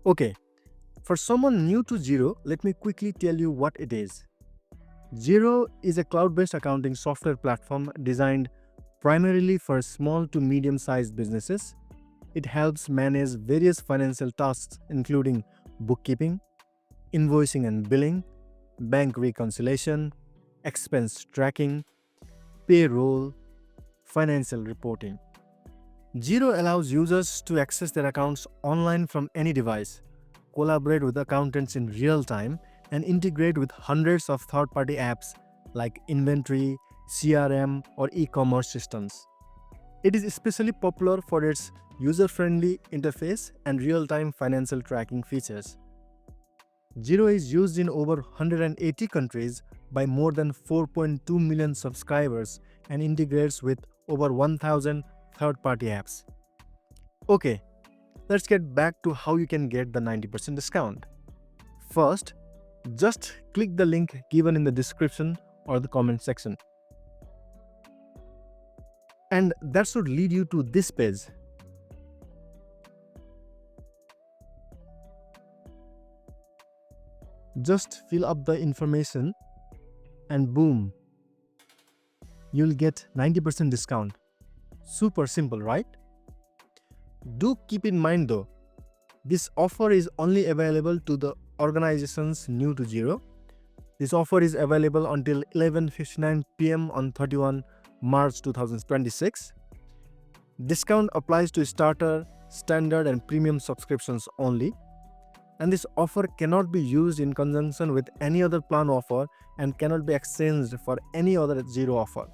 Okay, for someone new to Xero, let me quickly tell you what it is. Xero is a cloud-based accounting software platform designed primarily for small to medium-sized businesses. It helps manage various financial tasks including bookkeeping, invoicing and billing, bank reconciliation, expense tracking, payroll, financial reporting. Xero allows users to access their accounts online from any device, collaborate with accountants in real time, and integrate with hundreds of third-party apps like inventory, CRM, or e-commerce systems. It is especially popular for its user-friendly interface and real-time financial tracking features. Xero is used in over 180 countries by more than 4.2 million subscribers and integrates with over 1,000 third-party apps. Okay, let's get back to how you can get the 90% discount. First, just click the link given in the description or the comment section. And that should lead you to this page. Just fill up the information and boom, you'll get 90% discount. Super simple, right? Do keep in mind though, this offer is only available to the organizations new to Xero. This offer is available until 11:59 p.m. on 31 March 2026. Discount applies to starter, standard and premium subscriptions only. And this offer cannot be used in conjunction with any other plan offer and cannot be exchanged for any other Xero offer.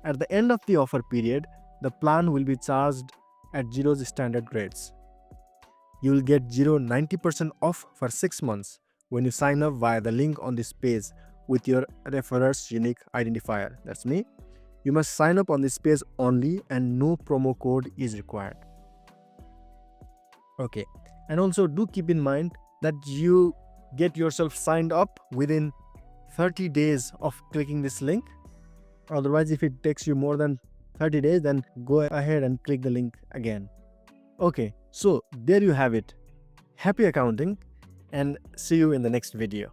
At the end of the offer period, the plan will be charged at Xero's standard rates. You will get Xero 90% off for 6 months when you sign up via the link on this page with your referrer's unique identifier. That's me. You must sign up on this page only and no promo code is required. Okay, and also do keep in mind that you get yourself signed up within 30 days of clicking this link. Otherwise, if it takes you more than 30 days, then go ahead and click the link again. Okay, so there you have it. Happy accounting and see you in the next video.